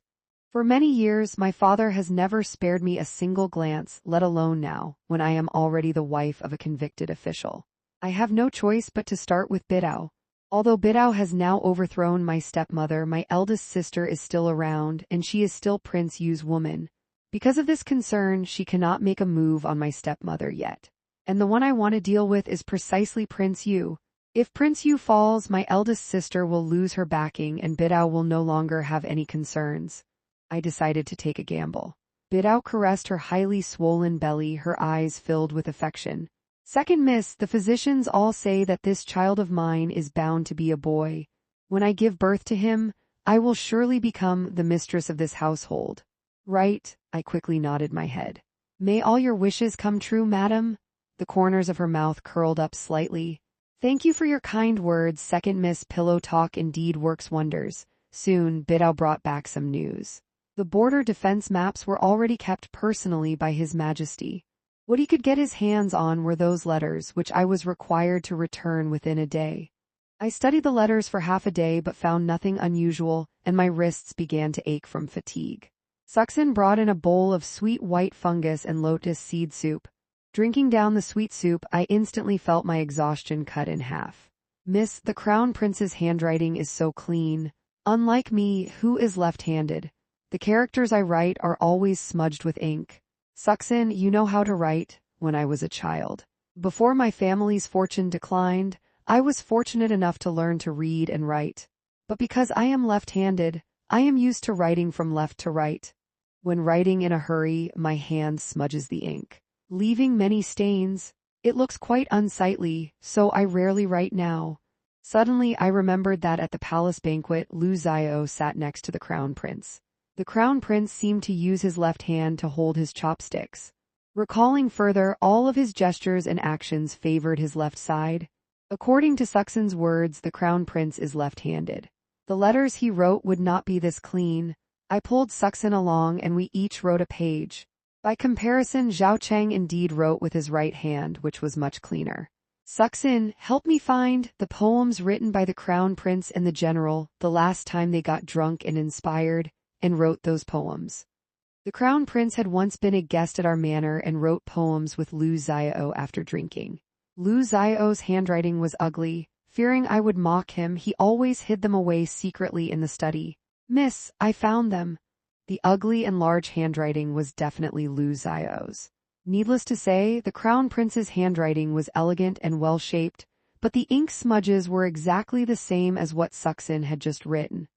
For many years, my father has never spared me a single glance, let alone now, when I am already the wife of a convicted official. I have no choice but to start with Bidao. Although Bidao has now overthrown my stepmother, my eldest sister is still around, and she is still Prince Yu's woman. Because of this concern, she cannot make a move on my stepmother yet. And the one I want to deal with is precisely Prince Yu. If Prince Yu falls, my eldest sister will lose her backing and Bidao will no longer have any concerns. I decided to take a gamble. Bidao caressed her highly swollen belly, her eyes filled with affection. Second miss, the physicians all say that this child of mine is bound to be a boy. When I give birth to him, I will surely become the mistress of this household. Right, I quickly nodded my head. May all your wishes come true, madam? The corners of her mouth curled up slightly. Thank you for your kind words, second miss. Pillow talk indeed works wonders. Soon, Bidao brought back some news. The border defense maps were already kept personally by His Majesty. What he could get his hands on were those letters, which I was required to return within a day. I studied the letters for half a day but found nothing unusual, and my wrists began to ache from fatigue. Suxin brought in a bowl of sweet white fungus and lotus seed soup. Drinking down the sweet soup, I instantly felt my exhaustion cut in half. Miss, the Crown Prince's handwriting is so clean. Unlike me, who is left-handed. The characters I write are always smudged with ink. Suxin, you know how to write. When I was a child, before my family's fortune declined, I was fortunate enough to learn to read and write. But because I am left-handed, I am used to writing from left to right. When writing in a hurry, my hand smudges the ink, leaving many stains. It looks quite unsightly, so I rarely write now. Suddenly I remembered that at the palace banquet, Lu Xiao sat next to the Crown Prince. The Crown Prince seemed to use his left hand to hold his chopsticks. Recalling further, all of his gestures and actions favored his left side. According to Suxin's words, the Crown Prince is left-handed. The letters he wrote would not be this clean. I pulled Suxin along and we each wrote a page. By comparison, Zhao Cheng indeed wrote with his right hand, which was much cleaner. Suxin, help me find the poems written by the Crown Prince and the General the last time they got drunk and inspired, and wrote those poems. The Crown Prince had once been a guest at our manor and wrote poems with Lu Xiao after drinking. Lu Xiao's handwriting was ugly. Fearing I would mock him, he always hid them away secretly in the study. Miss, I found them. The ugly and large handwriting was definitely Lu Xiao's. Needless to say, the Crown Prince's handwriting was elegant and well-shaped, but the ink smudges were exactly the same as what Suxin had just written.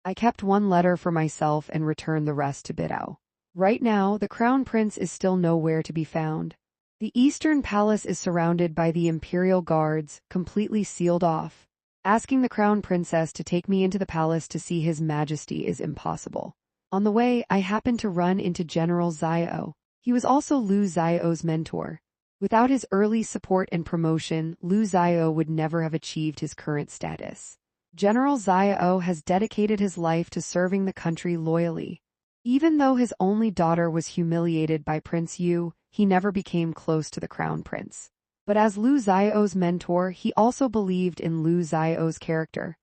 I kept one letter for myself and returned the rest to Bidao. Right now, the Crown Prince is still nowhere to be found. The Eastern Palace is surrounded by the Imperial Guards, completely sealed off. Asking the Crown Princess to take me into the palace to see His Majesty is impossible. On the way, I happened to run into General Xiao. He was also Lu Xiao's mentor. Without his early support and promotion, Lu Xiao would never have achieved his current status. General Xiao has dedicated his life to serving the country loyally. Even though his only daughter was humiliated by Prince Yu, he never became close to the Crown Prince. But as Lu Xiao's mentor, he also believed in Lu Xiao's character.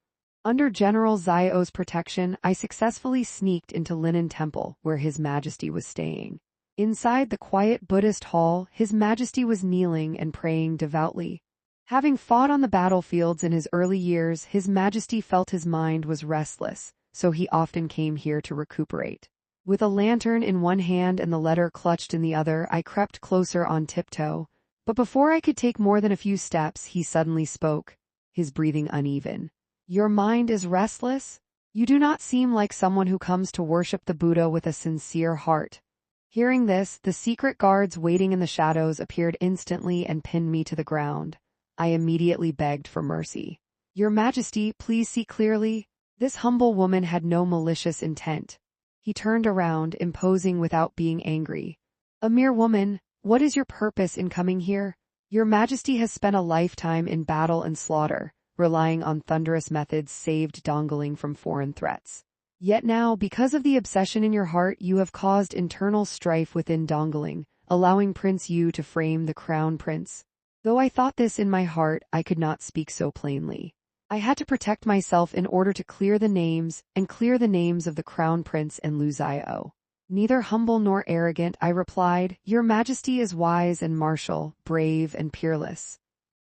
Under General Xiao's protection, I successfully sneaked into Linen Temple, where His Majesty was staying. Inside the quiet Buddhist hall, His Majesty was kneeling and praying devoutly. Having fought on the battlefields in his early years, His Majesty felt his mind was restless, so he often came here to recuperate. With a lantern in one hand and the letter clutched in the other, I crept closer on tiptoe. But before I could take more than a few steps, he suddenly spoke, his breathing uneven. Your mind is restless? You do not seem like someone who comes to worship the Buddha with a sincere heart. Hearing this, the secret guards waiting in the shadows appeared instantly and pinned me to the ground. I immediately begged for mercy. Your Majesty, please see clearly. This humble woman had no malicious intent. He turned around, imposing without being angry. A mere woman, what is your purpose in coming here? Your Majesty has spent a lifetime in battle and slaughter, relying on thunderous methods saved Dongling from foreign threats. Yet now, because of the obsession in your heart, you have caused internal strife within Dongling, allowing Prince Yu to frame the Crown Prince. Though I thought this in my heart, I could not speak so plainly. I had to protect myself in order to clear the names of the Crown Prince and Lu Xiao. Neither humble nor arrogant, I replied, Your Majesty is wise and martial, brave and peerless.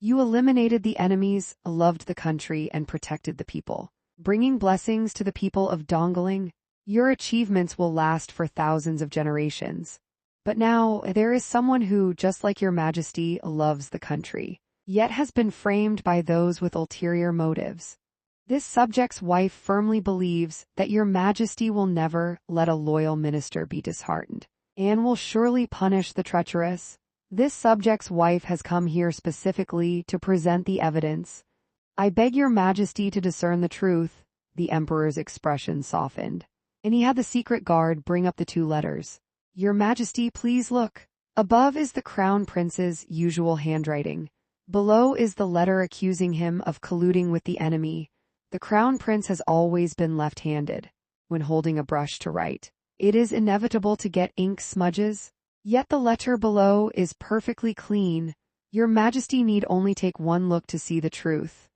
You eliminated the enemies, loved the country, and protected the people, bringing blessings to the people of Dongling. Your achievements will last for thousands of generations. But now, there is someone who, just like your majesty, loves the country, yet has been framed by those with ulterior motives. This subject's wife firmly believes that your majesty will never let a loyal minister be disheartened, and will surely punish the treacherous. This subject's wife has come here specifically to present the evidence. I beg your majesty to discern the truth. The emperor's expression softened, and he had the secret guard bring up the 2 letters. Your majesty, please look. Above is the crown prince's usual handwriting. Below is the letter accusing him of colluding with the enemy. The crown prince has always been left-handed when holding a brush to write. It is inevitable to get ink smudges. Yet the letter below is perfectly clean. Your majesty need only take one look to see the truth.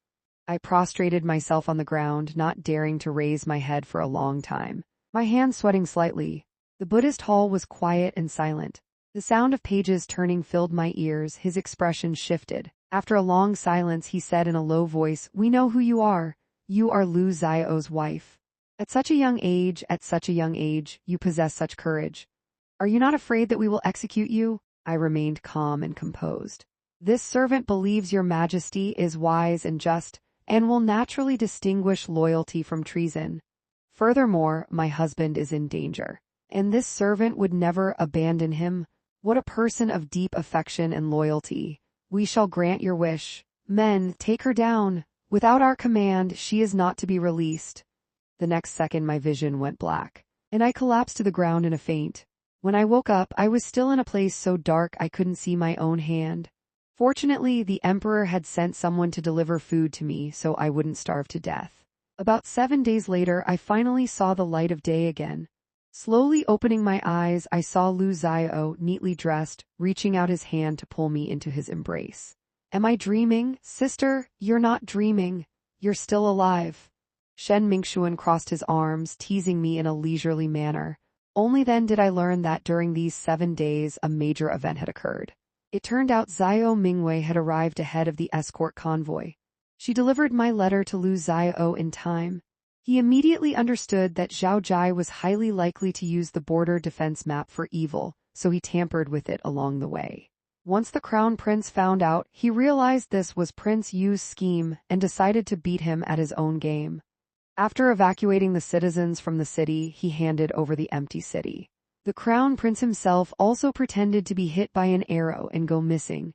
I prostrated myself on the ground, not daring to raise my head for a long time, my hands sweating slightly. The Buddhist hall was quiet and silent. The sound of pages turning filled my ears. His expression shifted. After a long silence, he said in a low voice, "We know who you are. You are Lu Xiao's wife. At such a young age, you possess such courage. Are you not afraid that we will execute you?" I remained calm and composed. This servant believes your majesty is wise and just, and will naturally distinguish loyalty from treason. Furthermore, my husband is in danger, and this servant would never abandon him. What a person of deep affection and loyalty. We shall grant your wish. Men, take her down. Without our command, she is not to be released. The next second my vision went black, and I collapsed to the ground in a faint. When I woke up, I was still in a place so dark I couldn't see my own hand. Fortunately, the emperor had sent someone to deliver food to me so I wouldn't starve to death. About 7 days later, I finally saw the light of day again. Slowly opening my eyes, I saw Lu Xiao, neatly dressed, reaching out his hand to pull me into his embrace. Am I dreaming? Sister, you're not dreaming. You're still alive. Shen Mingxuan crossed his arms, teasing me in a leisurely manner. Only then did I learn that during these 7 days a major event had occurred. It turned out Xiao Mingwei had arrived ahead of the escort convoy. She delivered my letter to Lu Xiao in time. He immediately understood that Zhao Jai was highly likely to use the border defense map for evil, so he tampered with it along the way. Once the crown prince found out, he realized this was Prince Yu's scheme and decided to beat him at his own game. After evacuating the citizens from the city, he handed over the empty city. The crown prince himself also pretended to be hit by an arrow and go missing.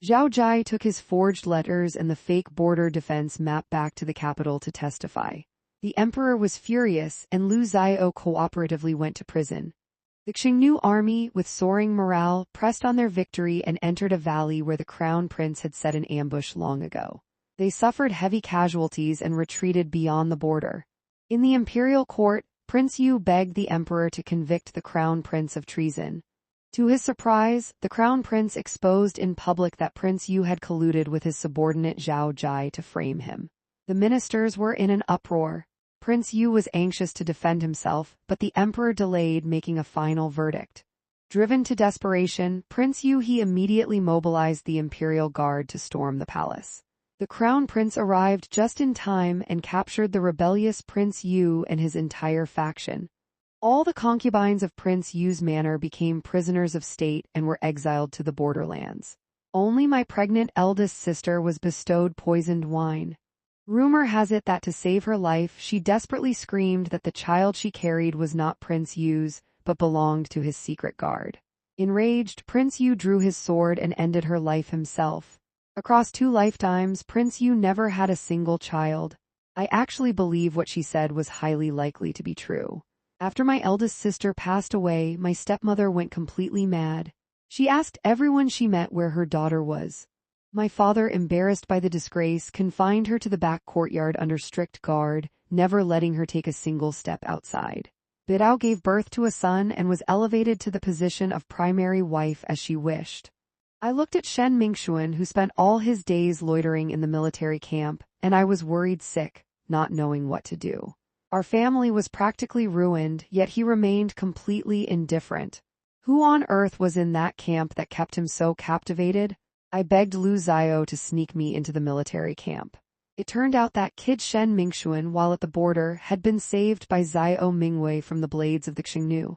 Zhao Jai took his forged letters and the fake border defense map back to the capital to testify. The emperor was furious, and Lu Xiao cooperatively went to prison. The Xingnu army, with soaring morale, pressed on their victory and entered a valley where the crown prince had set an ambush long ago. They suffered heavy casualties and retreated beyond the border. In the imperial court, Prince Yu begged the emperor to convict the crown prince of treason. To his surprise, the crown prince exposed in public that Prince Yu had colluded with his subordinate Zhao Jai to frame him. The ministers were in an uproar. Prince Yu was anxious to defend himself, but the emperor delayed making a final verdict. Driven to desperation, Prince Yu immediately mobilized the imperial guard to storm the palace. The crown prince arrived just in time and captured the rebellious Prince Yu and his entire faction. All the concubines of Prince Yu's manor became prisoners of state and were exiled to the borderlands. Only my pregnant eldest sister was bestowed poisoned wine. Rumor has it that to save her life, she desperately screamed that the child she carried was not Prince Yu's, but belonged to his secret guard. Enraged, Prince Yu drew his sword and ended her life himself. Across 2 lifetimes, Prince Yu never had a single child. I actually believe what she said was highly likely to be true. After my eldest sister passed away, my stepmother went completely mad. She asked everyone she met where her daughter was. My father, embarrassed by the disgrace, confined her to the back courtyard under strict guard, never letting her take a single step outside. Bidao gave birth to a son and was elevated to the position of primary wife as she wished. I looked at Shen Mingxuan, who spent all his days loitering in the military camp, and I was worried sick, not knowing what to do. Our family was practically ruined, yet he remained completely indifferent. Who on earth was in that camp that kept him so captivated? I begged Lu Xiao to sneak me into the military camp. It turned out that kid Shen Mingxuan, while at the border, had been saved by Xiao Mingwei from the blades of the Xingnu.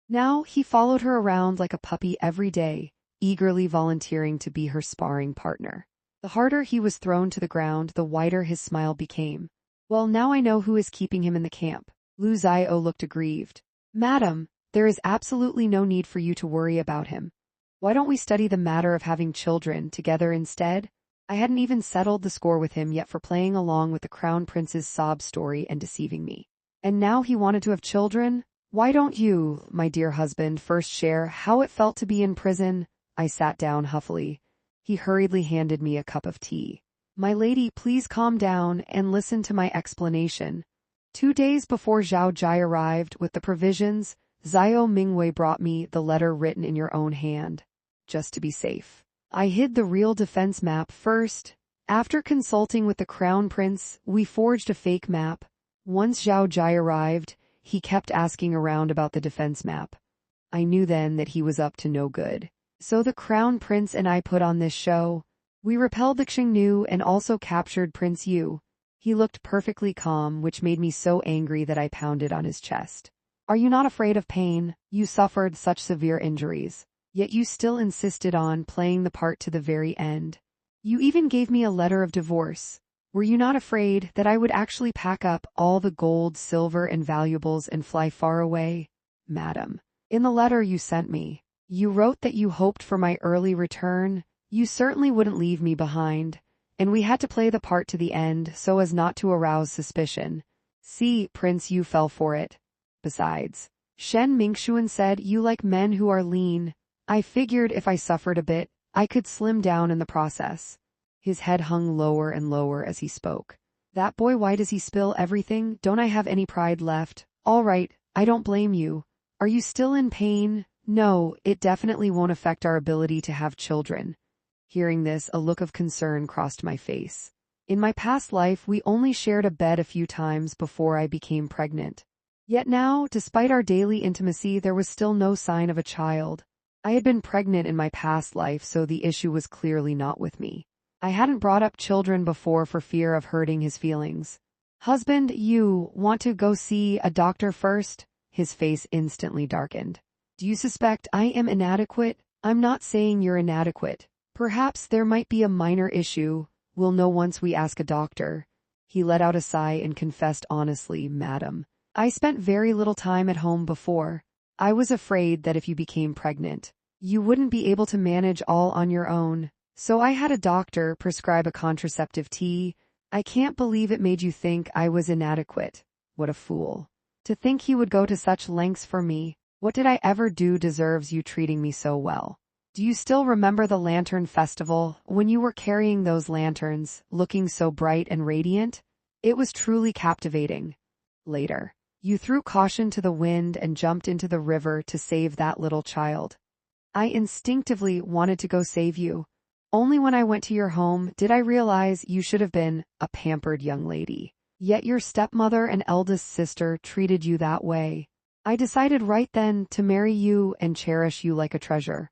Now he followed her around like a puppy every day, eagerly volunteering to be her sparring partner. The harder he was thrown to the ground, the wider his smile became. Well, now I know who is keeping him in the camp. Lu Xiao looked aggrieved. Madam, there is absolutely no need for you to worry about him. Why don't we study the matter of having children together instead? I hadn't even settled the score with him yet for playing along with the crown prince's sob story and deceiving me. And now he wanted to have children? Why don't you, my dear husband, first share how it felt to be in prison? I sat down huffily. He hurriedly handed me a cup of tea. My lady, please calm down and listen to my explanation. 2 days before Zhao Jai arrived with the provisions, Xiao Mingwei brought me the letter written in your own hand. Just to be safe. I hid the real defense map first. After consulting with the crown prince, we forged a fake map. Once Zhao Jai arrived, he kept asking around about the defense map. I knew then that he was up to no good. So the crown prince and I put on this show. We repelled the Xingnu and also captured Prince Yu. He looked perfectly calm, which made me so angry that I pounded on his chest. Are you not afraid of pain? You suffered such severe injuries. Yet you still insisted on playing the part to the very end. You even gave me a letter of divorce. Were you not afraid that I would actually pack up all the gold, silver, and valuables and fly far away? Madam, in the letter you sent me, you wrote that you hoped for my early return. You certainly wouldn't leave me behind, and we had to play the part to the end so as not to arouse suspicion. See, Prince, you fell for it. Besides, Shen Mingxuan said you like men who are lean. I figured if I suffered a bit, I could slim down in the process. His head hung lower and lower as he spoke. That boy, why does he spill everything? Don't I have any pride left? All right, I don't blame you. Are you still in pain? No, it definitely won't affect our ability to have children. Hearing this, a look of concern crossed my face. In my past life, we only shared a bed a few times before I became pregnant. Yet now, despite our daily intimacy, there was still no sign of a child. I had been pregnant in my past life, so the issue was clearly not with me. I hadn't brought up children before for fear of hurting his feelings. Husband, you want to go see a doctor first? His face instantly darkened. Do you suspect I am inadequate? I'm not saying you're inadequate. Perhaps there might be a minor issue. We'll know once we ask a doctor. He let out a sigh and confessed honestly, Madam, I spent very little time at home before. I was afraid that if you became pregnant, you wouldn't be able to manage all on your own. So I had a doctor prescribe a contraceptive tea. I can't believe it made you think I was inadequate. What a fool. To think he would go to such lengths for me. What did I ever do deserves you treating me so well? Do you still remember the Lantern Festival, when you were carrying those lanterns, looking so bright and radiant? It was truly captivating. Later, you threw caution to the wind and jumped into the river to save that little child. I instinctively wanted to go save you. Only when I went to your home did I realize you should have been a pampered young lady. Yet your stepmother and eldest sister treated you that way. I decided right then to marry you and cherish you like a treasure.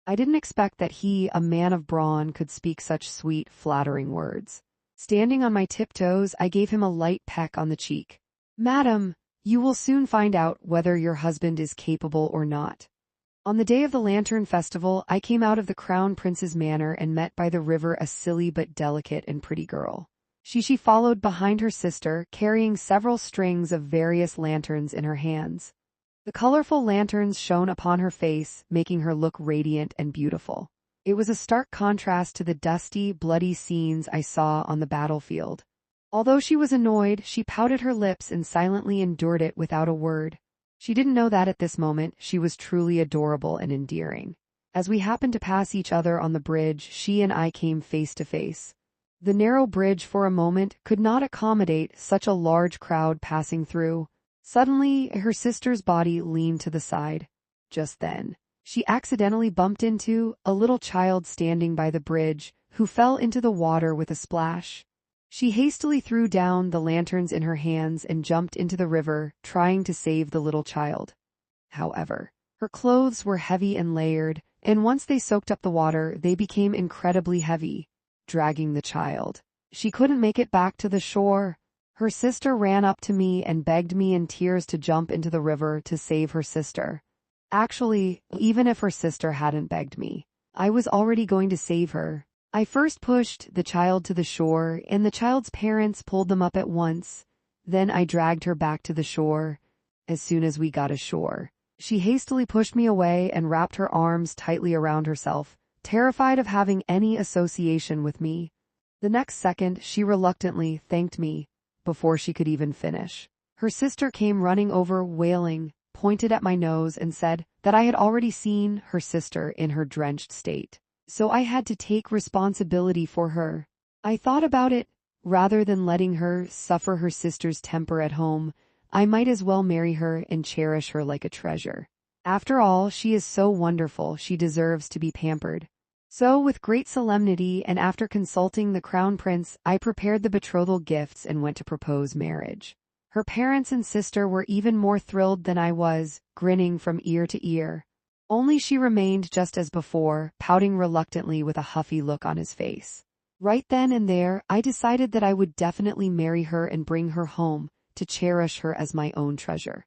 I didn't expect that he, a man of brawn, could speak such sweet, flattering words. Standing on my tiptoes, I gave him a light peck on the cheek. Madam, you will soon find out whether your husband is capable or not. On the day of the Lantern Festival, I came out of the Crown Prince's manor and met by the river a silly but delicate and pretty girl. She followed behind her sister, carrying several strings of various lanterns in her hands. The colorful lanterns shone upon her face, making her look radiant and beautiful. It was a stark contrast to the dusty, bloody scenes I saw on the battlefield. Although she was annoyed, she pouted her lips and silently endured it without a word. She didn't know that at this moment she was truly adorable and endearing. As we happened to pass each other on the bridge, she and I came face to face. The narrow bridge for a moment could not accommodate such a large crowd passing through. Suddenly, her sister's body leaned to the side. Just then, she accidentally bumped into a little child standing by the bridge, who fell into the water with a splash. She hastily threw down the lanterns in her hands and jumped into the river, trying to save the little child. However, her clothes were heavy and layered, and once they soaked up the water, they became incredibly heavy, dragging the child. She couldn't make it back to the shore. Her sister ran up to me and begged me in tears to jump into the river to save her sister. Actually, even if her sister hadn't begged me, I was already going to save her. I first pushed the child to the shore, and the child's parents pulled them up at once. Then I dragged her back to the shore. As soon as we got ashore, she hastily pushed me away and wrapped her arms tightly around herself, terrified of having any association with me. The next second, she reluctantly thanked me before she could even finish. Her sister came running over, wailing, pointed at my nose, and said that I had already seen her sister in her drenched state, so I had to take responsibility for her. I thought about it. Rather than letting her suffer her sister's temper at home, I might as well marry her and cherish her like a treasure. After all, she is so wonderful, she deserves to be pampered. So, with great solemnity and after consulting the crown prince, I prepared the betrothal gifts and went to propose marriage. Her parents and sister were even more thrilled than I was, grinning from ear to ear. Only she remained just as before, pouting reluctantly with a huffy look on his face. Right then and there, I decided that I would definitely marry her and bring her home to cherish her as my own treasure.